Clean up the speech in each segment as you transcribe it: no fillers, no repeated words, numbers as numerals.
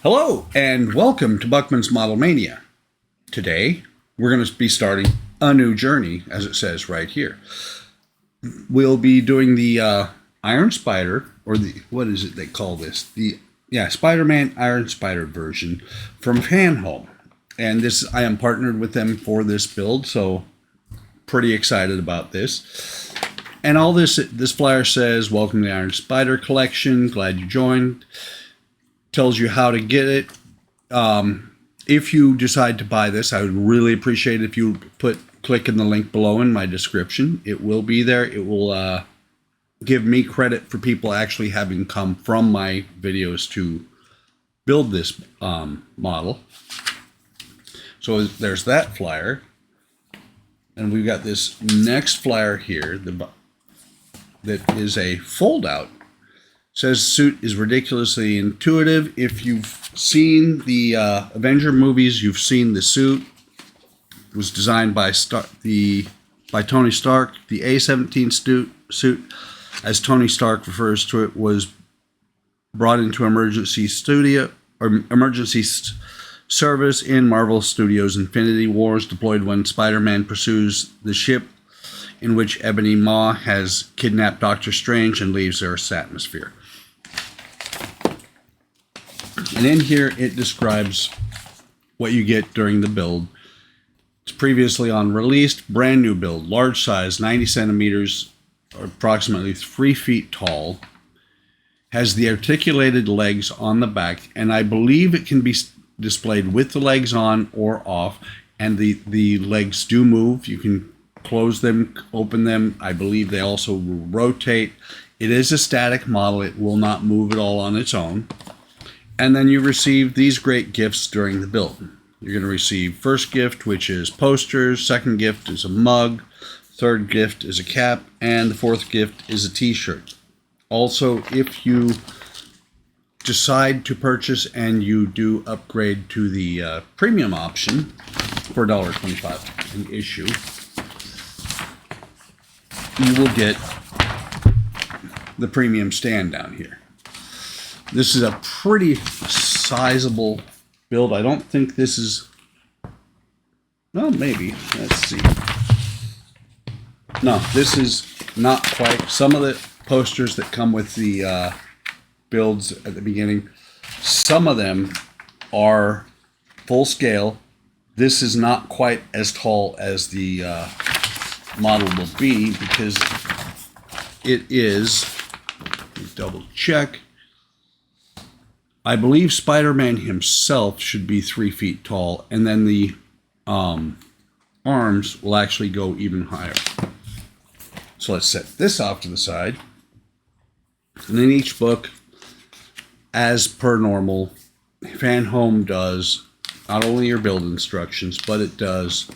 Hello and welcome to Buckman's Model Mania. Today we're going to be starting a new journey, as it says right here. We'll be doing the Iron Spider, or the, what is it they call this? Spider-Man Iron Spider version from Fanhome. And this, I am partnered with them for this build, so pretty excited about this. And all this flyer says, welcome to the Iron Spider collection, glad you joined. Tells you how to get it. If you decide to buy this, I would really appreciate it if you click in the link below in my description. It will be there. It will give me credit for people actually having come from my videos to build this model. So there's that flyer. And we've got this next flyer here that is a fold out. Says suit is ridiculously intuitive. If you've seen the Avenger movies, you've seen the suit. It was designed by Tony Stark. The A-17 suit, as Tony Stark refers to it, was brought into emergency service in Marvel Studios' Infinity Wars, deployed when Spider-Man pursues the ship in which Ebony Maw has kidnapped Doctor Strange and leaves Earth's atmosphere. And in here, it describes what you get during the build. It's previously unreleased, brand new build, large size, 90 centimeters, or approximately 3 feet tall. Has the articulated legs on the back, and I believe it can be displayed with the legs on or off, and the legs do move. You can close them, open them. I believe they also will rotate. It is a static model. It will not move at all on its own. And then you receive these great gifts during the build. You're going to receive first gift, which is posters. Second gift is a mug. Third gift is a cap. And the fourth gift is a t-shirt. Also, if you decide to purchase and you do upgrade to the premium option for $1.25 an issue, you will get the premium stand down here. This is a pretty sizable build. I don't think this is... Well, maybe. Let's see. No, this is not quite. Some of the posters that come with the builds at the beginning, some of them are full scale. This is not quite as tall as the model will be because it is... Let me double check. I believe Spider-Man himself should be 3 feet tall, and then the arms will actually go even higher. So let's set this off to the side. And in each book, as per normal, Fanhome does not only your build instructions, but it does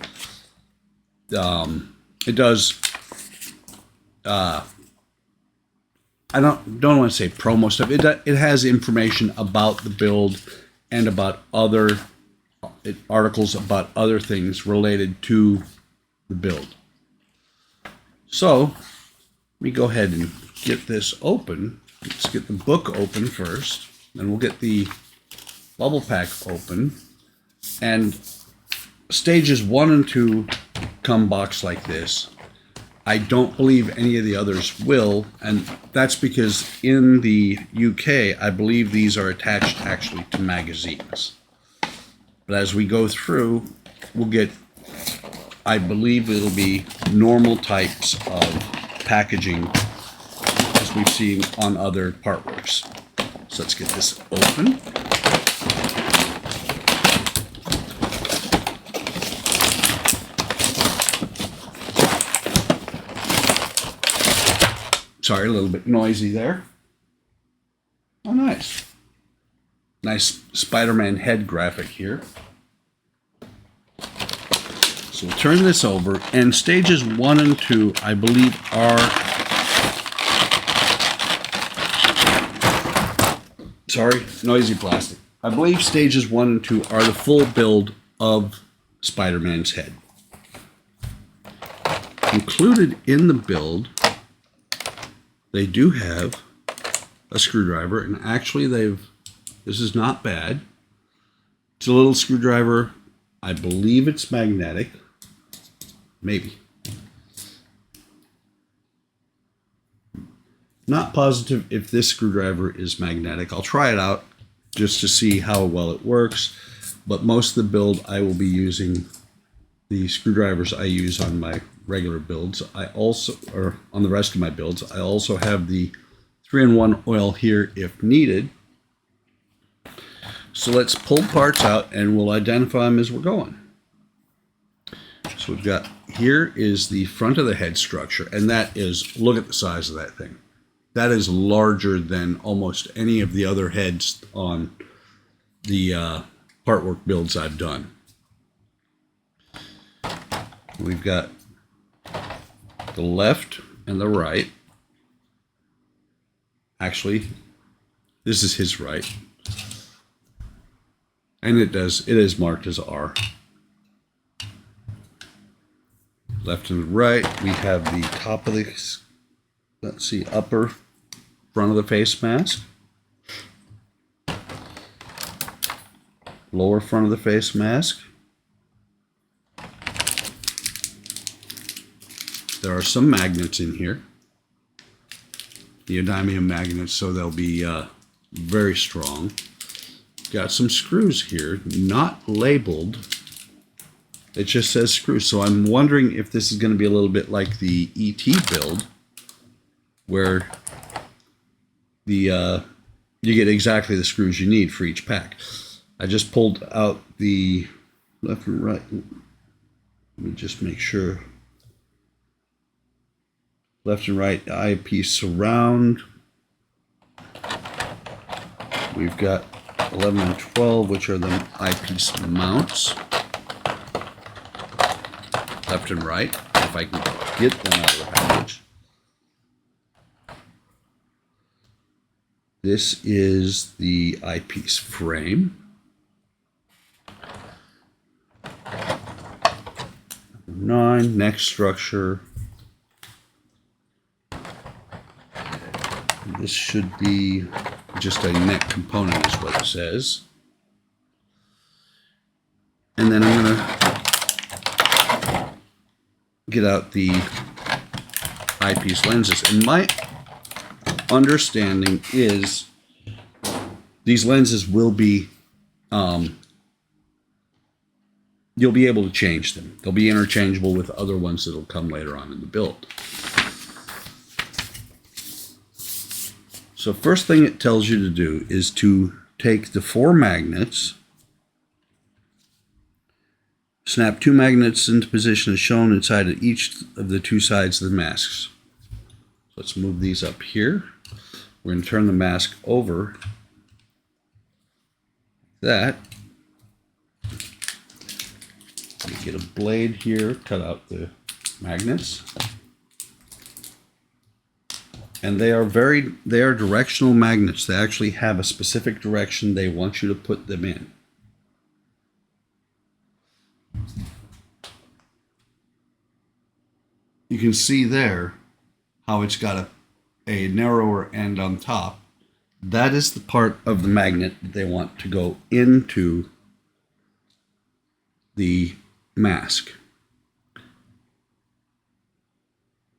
I don't want to say promo stuff. It has information about the build and about other articles about other things related to the build. So let me go ahead and get this open. Let's get the book open first. Then we'll get the bubble pack open. And stages 1 and 2 come boxed like this. I don't believe any of the others will, and that's because in the UK, I believe these are attached actually to magazines. But as we go through, we'll get, I believe it'll be normal types of packaging as we've seen on other partworks. So let's get this open. Sorry, a little bit noisy there. Oh, nice. Nice Spider-Man head graphic here. So we'll turn this over, and stages 1 and 2, I believe, are... Sorry, noisy plastic. I believe stages 1 and 2 are the full build of Spider-Man's head. Included in the build, they do have a screwdriver, and actually this is not bad. It's a little screwdriver. I believe it's magnetic. Maybe. Not positive if this screwdriver is magnetic. I'll try it out just to see how well it works. But most of the build, I will be using the screwdrivers I use on my regular builds. I also, or on the rest of my builds, I also have the 3-in-1 oil here if needed. So let's pull parts out and we'll identify them as we're going. So we've got, here is the front of the head structure, and that is, look at the size of that thing. That is larger than almost any of the other heads on the partwork builds I've done. We've got the left and the right. Actually, this is his right. And it is marked as R. Left and right, we have the top of the, let's see, upper front of the face mask. Lower front of the face mask. There are some magnets in here. Neodymium magnets, so they'll be very strong. Got some screws here, not labeled. It just says screws. So I'm wondering if this is going to be a little bit like the ET build, where the you get exactly the screws you need for each pack. I just pulled out the left and right. Let me just make sure. Left and right eyepiece surround. We've got 11 and 12, which are the eyepiece mounts. Left and right, if I can get them out of the package. This is the eyepiece frame. Number 9, neck structure. This should be just a neck component is what it says. And then I'm going to get out the eyepiece lenses. And my understanding is these lenses will be, you'll be able to change them. They'll be interchangeable with other ones that'll come later on in the build. So first thing it tells you to do is to take the 4 magnets, snap 2 magnets into position as shown inside of each of the 2 sides of the masks. Let's move these up here. We're going to turn the mask over. That. Let me get a blade here, cut out the magnets. And they are directional magnets. They actually have a specific direction they want you to put them in. You can see there how it's got a narrower end on top. That is the part of the magnet that they want to go into the mask.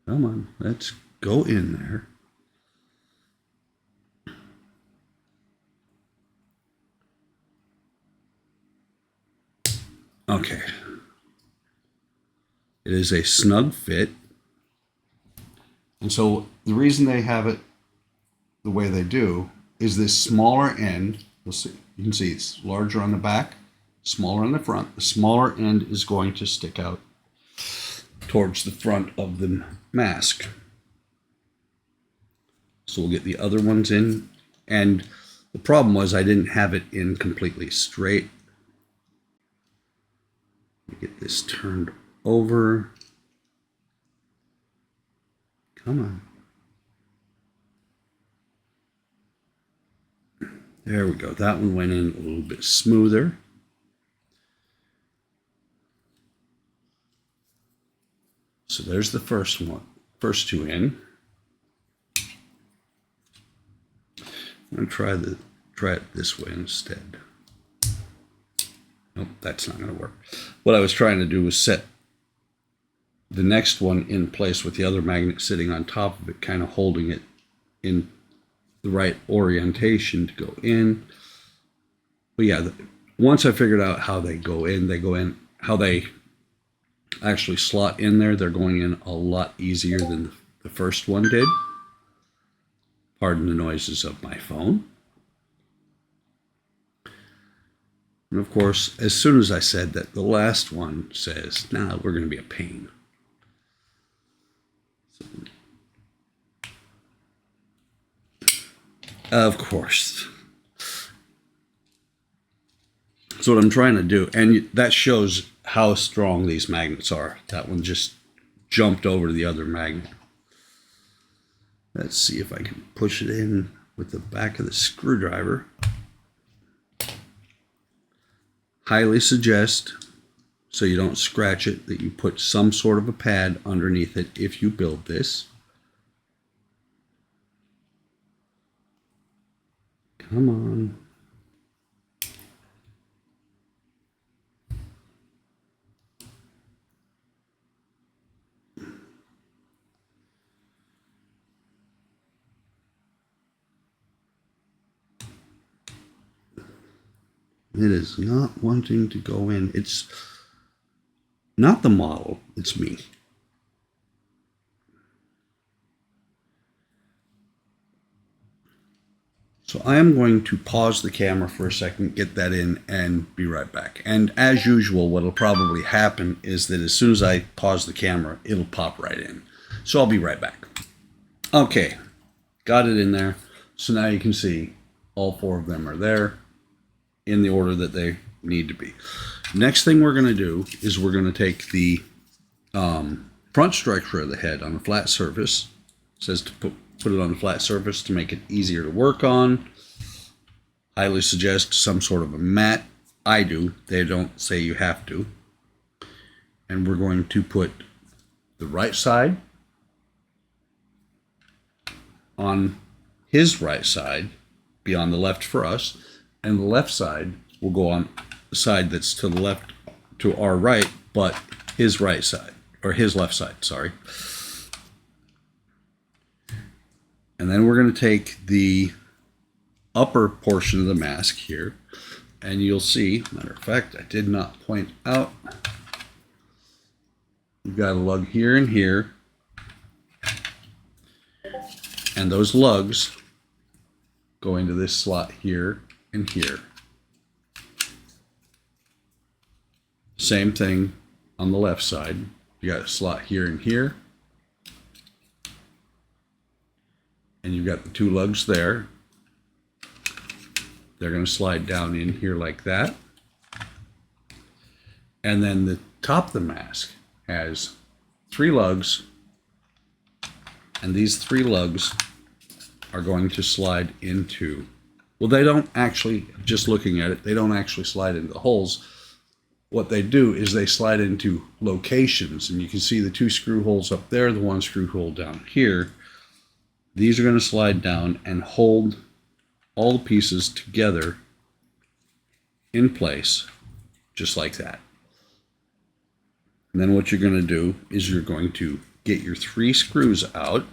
Come on, let's go in there. Okay. It is a snug fit. And so the reason they have it the way they do is this smaller end, you'll see, you can see it's larger on the back, smaller on the front. The smaller end is going to stick out towards the front of the mask. So we'll get the other ones in. And the problem was I didn't have it in completely straight. Let me get this turned over. Come on. There we go. That one went in a little bit smoother. So there's the first one, first 2 in. I'm going to try it this way instead. that's not going to work. What I was trying to do was set the next one in place with the other magnet sitting on top of it, kind of holding it in the right orientation to go in. But yeah, once I figured out how they go in, how they actually slot in there, they're going in a lot easier than the first one did. Pardon the noises of my phone. And of course, as soon as I said that, the last one says, nah, we're going to be a pain. Of course. So what I'm trying to do, and that shows how strong these magnets are. That one just jumped over the other magnet. Let's see if I can push it in with the back of the screwdriver. Highly suggest, so you don't scratch it, that you put some sort of a pad underneath it if you build this. Come on. It is not wanting to go in. It's not the model, it's me. So I am going to pause the camera for a second, get that in, and be right back. And as usual, what will probably happen is that as soon as I pause the camera, it'll pop right in. So I'll be right back. Okay, got it in there. So now you can see all four of them are there in the order that they need to be. Next thing we're going to do is we're going to take the front structure of the head on a flat surface. It says to put it on a flat surface to make it easier to work on. Highly suggest some sort of a mat. I do. They don't say you have to. And we're going to put the right side on his right side, be on the left for us, and the left side will go on the side that's to the left, to our right, but his right side, or his left side, sorry. And then we're going to take the upper portion of the mask here, and you'll see, matter of fact, I did not point out, you've got a lug here and here, and those lugs go into this slot here and here. Same thing on the left side. You got a slot here and here. And you've got the two lugs there. They're going to slide down in here like that. And then the top of the mask has three lugs. And these three lugs are going to slide into, well, they don't actually, just looking at it, they don't actually slide into the holes. What they do is they slide into locations, and you can see the two screw holes up there, the one screw hole down here. These are going to slide down and hold all the pieces together in place, just like that. And then what you're going to do is you're going to get your three screws out.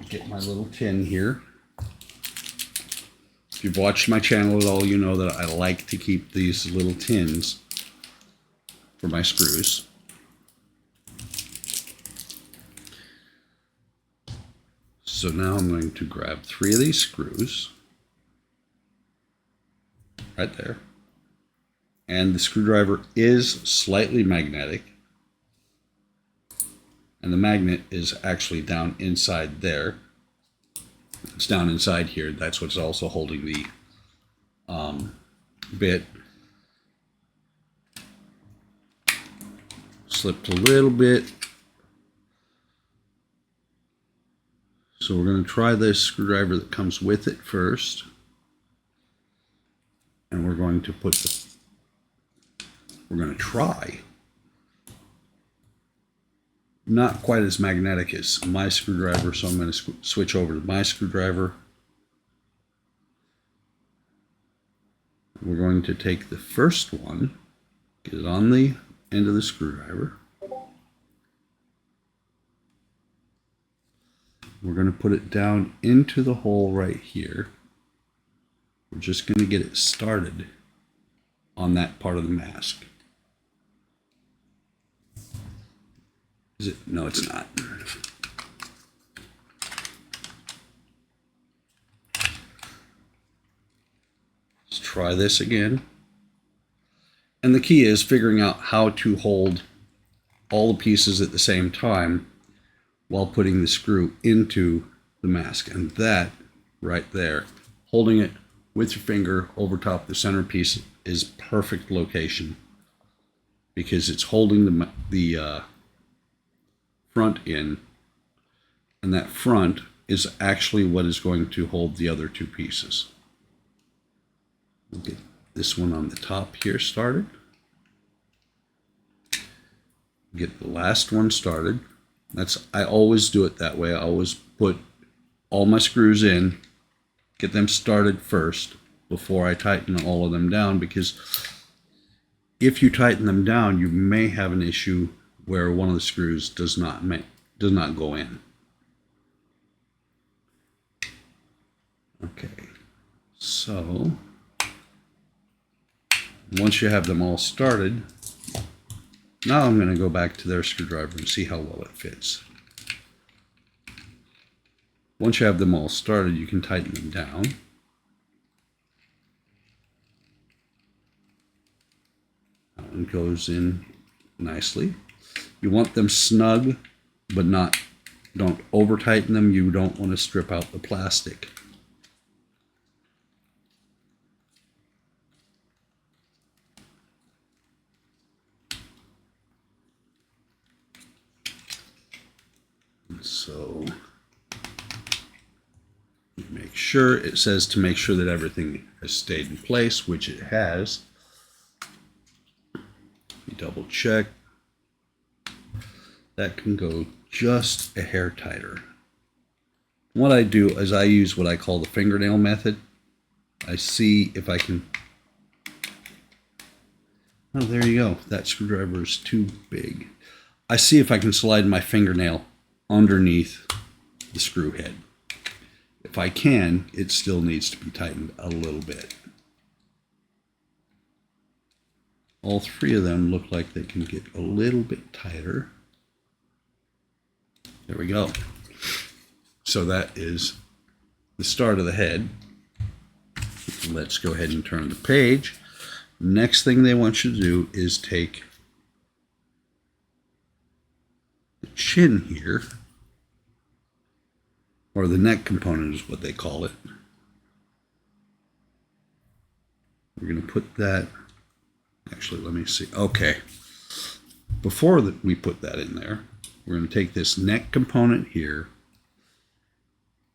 Get my little tin here. If you've watched my channel at all, you know that I like to keep these little tins for my screws. So now I'm going to grab three of these screws right there. And the screwdriver is slightly magnetic. And the magnet is actually down inside there. It's down inside here. That's what's also holding the bit. Slipped a little bit. So we're going to try this screwdriver that comes with it first. And we're going to put the, we're going to try. Not quite as magnetic as my screwdriver, so I'm going to switch over to my screwdriver. We're going to take the first one, get it on the end of the screwdriver. We're going to put it down into the hole right here. We're just going to get it started on that part of the mask. Is it? No, it's not. Let's try this again. And the key is figuring out how to hold all the pieces at the same time while putting the screw into the mask. And that right there, holding it with your finger over top the centerpiece, is perfect location because it's holding the front in, and that front is actually what is going to hold the other two pieces. We'll get this one on the top here started. Get the last one started. I always do it that way. I always put all my screws in, get them started first before I tighten all of them down, because if you tighten them down, you may have an issue where one of the screws does not go in. Okay, so once you have them all started, now I'm going to go back to their screwdriver and see how well it fits. Once you have them all started, you can tighten them down. That one goes in nicely. You want them snug, but don't over tighten them. You don't want to strip out the plastic. And so make sure, it says to make sure that everything has stayed in place, which it has. You double check. That can go just a hair tighter. What I do is I use what I call the fingernail method. I see if I can. Oh, there you go. That screwdriver is too big. I see if I can slide my fingernail underneath the screw head. If I can, it still needs to be tightened a little bit. All three of them look like they can get a little bit tighter. There we go. So that is the start of the head. Let's go ahead and turn the page. Next thing they want you to do is take the chin here, or the neck component is what they call it. We're going to put that, actually, let me see. Okay. Before we put that in there, we're going to take this neck component here.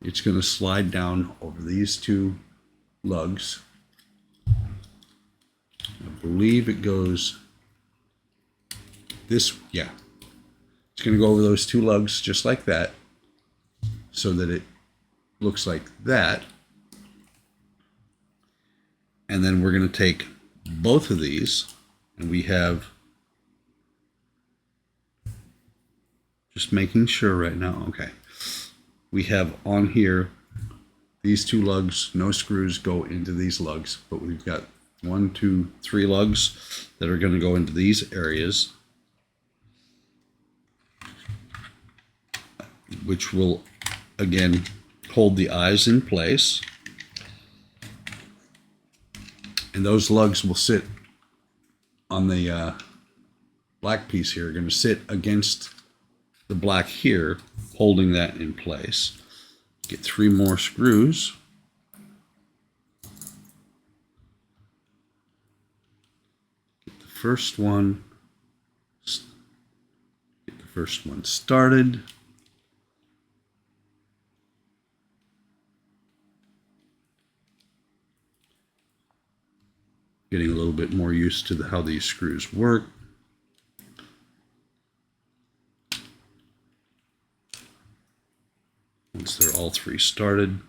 It's going to slide down over these two lugs. I believe it goes this, yeah. It's going to go over those two lugs just like that, so that it looks like that. And then we're going to take both of these, and we have, just making sure right now, okay. We have on here these two lugs, no screws go into these lugs, but we've got 1, 2, 3 lugs that are going to go into these areas, which will again hold the eyes in place. And those lugs will sit on the black piece here, going to sit against the black here, holding that in place. Get 3 more screws. Get the first one started. Getting a little bit more used to how these screws work. Once they're all 3 started,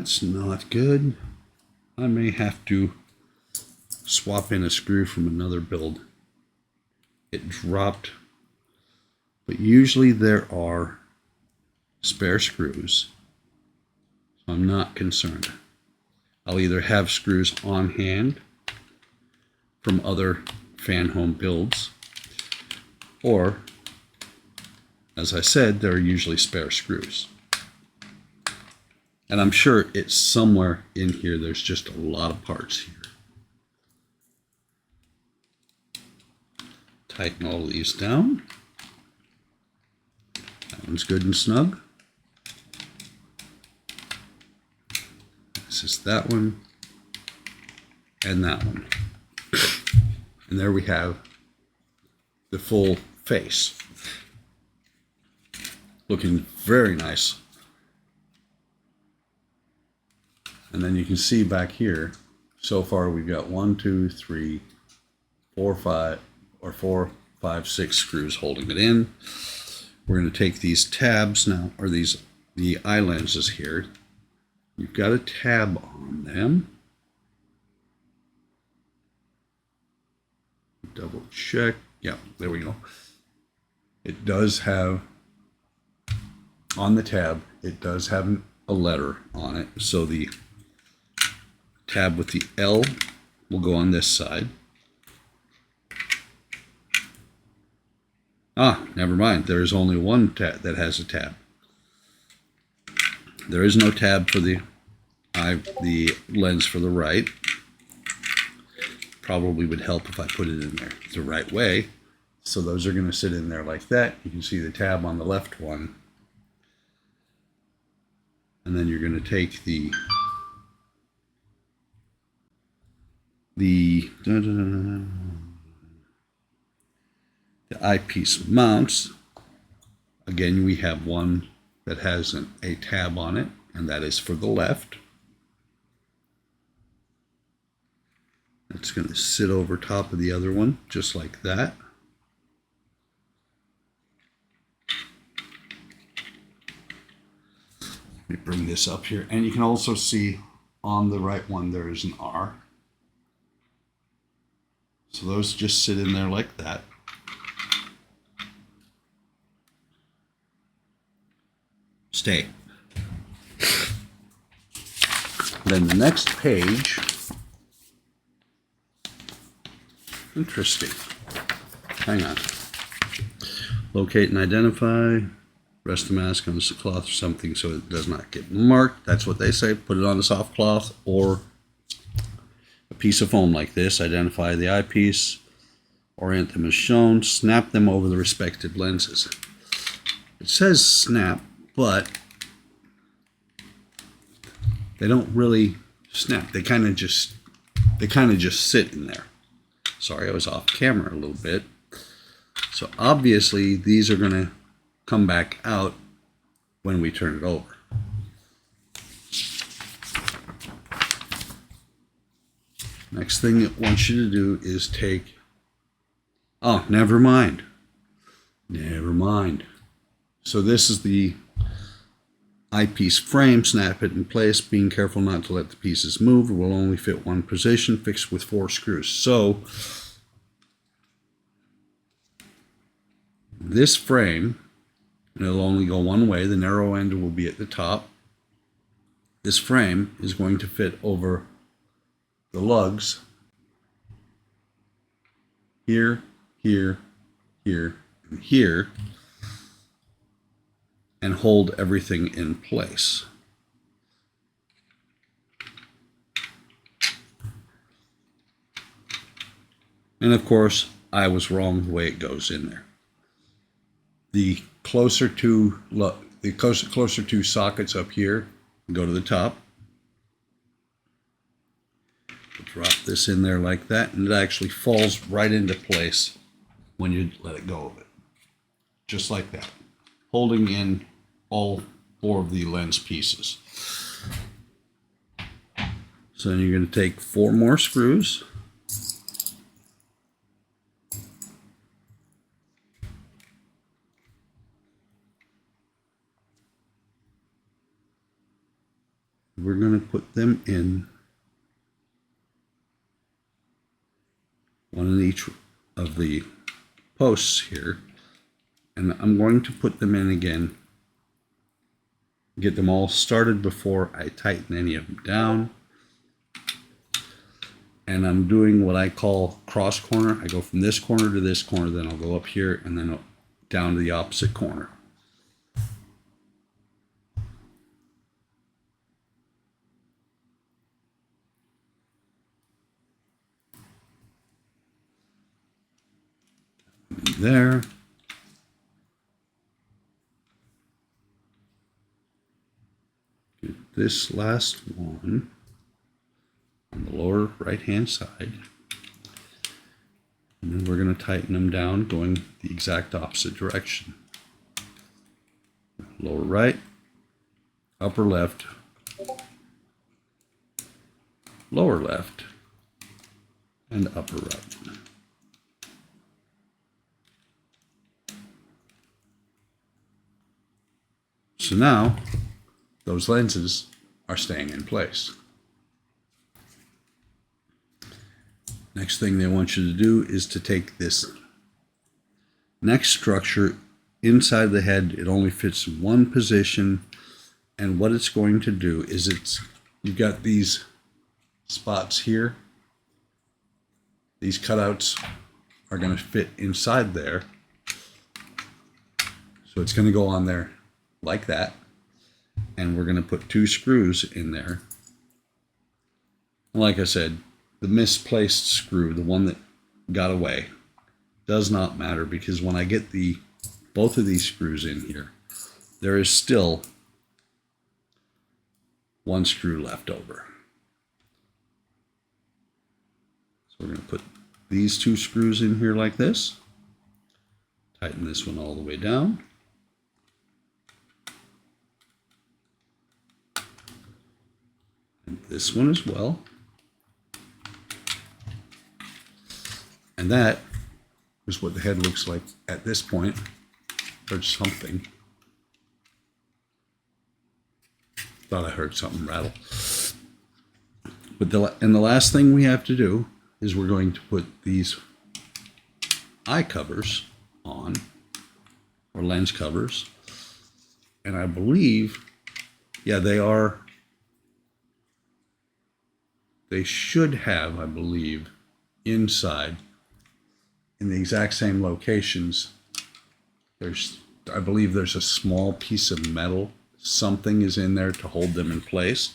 That's not good. I may have to swap in a screw from another build. It dropped, but usually there are spare screws, so I'm not concerned. I'll either have screws on hand from other Fanhome builds, or, as I said, there are usually spare screws. And I'm sure it's somewhere in here. There's just a lot of parts here. Tighten all these down. That one's good and snug. This is that one and that one. And there we have the full face. Looking very nice. And then you can see back here, so far we've got 1, 2, 3, 4, 5, 6 screws holding it in. We're going to take these tabs now, or the eye lenses here. You've got a tab on them. Double check. Yeah, there we go. It does have, on the tab, it does have a letter on it. So the tab with the L will go on this side. Ah, never mind. There is only one tab that has a tab. There is no tab for the lens for the right. Probably would help if I put it in there the right way. So those are going to sit in there like that. You can see the tab on the left one. And then you're going to take the eyepiece mounts. Again, we have one that has a tab on it, and that is for the left. It's going to sit over top of the other one, just like that. Let me bring this up here, and you can also see on the right one there is an R. So those just sit in there like that. Stay. Then the next page. Interesting. Hang on. Locate and identify. Rest the mask on a cloth or something so it does not get marked. That's what they say. Put it on a soft cloth or a piece of foam like this. Identify the eyepiece. Orient them as shown. Snap them over the respective lenses. It says snap, but they don't really snap. They kind of just sit in there. Sorry, I was off camera a little bit. So obviously these are going to come back out when we turn it over. Next thing it wants you to do is take, oh, never mind. Never mind. So this is the eyepiece frame. Snap it in place, being careful not to let the pieces move. It will only fit one position, fixed with 4 screws. So this frame, and it'll only go one way. The narrow end will be at the top. This frame is going to fit over the lugs here, here, here, and here, and hold everything in place. And of course, I was wrong the way it goes in there. The closer two sockets up here go to the top. Drop this in there like that, and it actually falls right into place when you let it go of it. Just like that. Holding in all 4 of the lens pieces. So then you're going to take 4 more screws. We're going to put them in one in each of the posts here, and I'm going to put them in again, get them all started before I tighten any of them down. And I'm doing what I call cross corner. I go from this corner to this corner, then I'll go up here and then down to the opposite corner. There. Get this last one on the lower right hand side, and then we're going to tighten them down going the exact opposite direction. Lower right, upper left, lower left, and upper right. So now those lenses are staying in place. Next thing they want you to do is to take this next structure inside the head. It only fits in one position, and what it's going to do is you've got these spots here. These cutouts are going to fit inside there. So it's going to go on there like that, and we're going to put 2 screws in there. And like I said, the misplaced screw, the one that got away, does not matter, because when I get both of these screws in here, there is still 1 screw left over. So we're going to put these 2 screws in here like this, tighten this one all the way down, and this one as well. And that is what the head looks like at this point. Heard something. Thought I heard something rattle. But the last thing we have to do is we're going to put these eye covers on, or lens covers. And I believe, yeah, they should have, I believe, inside in the exact same locations. I believe there's a small piece of metal. Something is in there to hold them in place.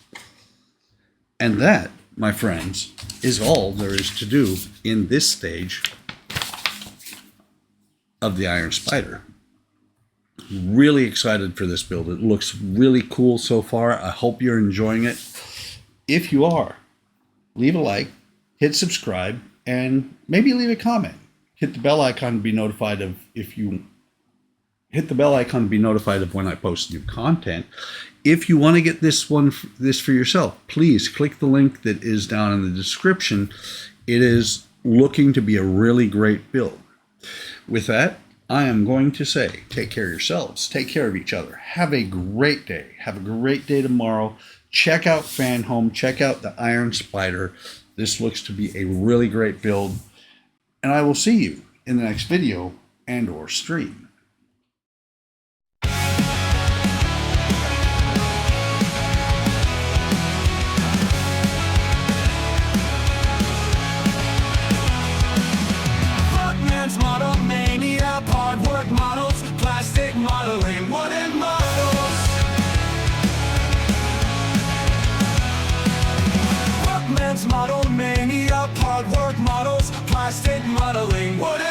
And that, my friends, is all there is to do in this stage of the Iron Spider. Really excited for this build. It looks really cool so far. I hope you're enjoying it. If you are, leave a like, hit subscribe, and maybe leave a comment. Hit the bell icon to be notified of when I post new content. If you want to get this for yourself, please click the link that is down in the description. It is looking to be a really great build. With that, I am going to say, take care of yourselves, take care of each other. Have a great day. Have a great day tomorrow. Check out Fanhome. Check out the Iron Spider. This looks to be a really great build. And I will see you in the next video and/or stream. Buckman's Model Mania, hard work models, plastic modeling, wooden models. Buckman's Model Mania, hard work models, plastic modeling, wooden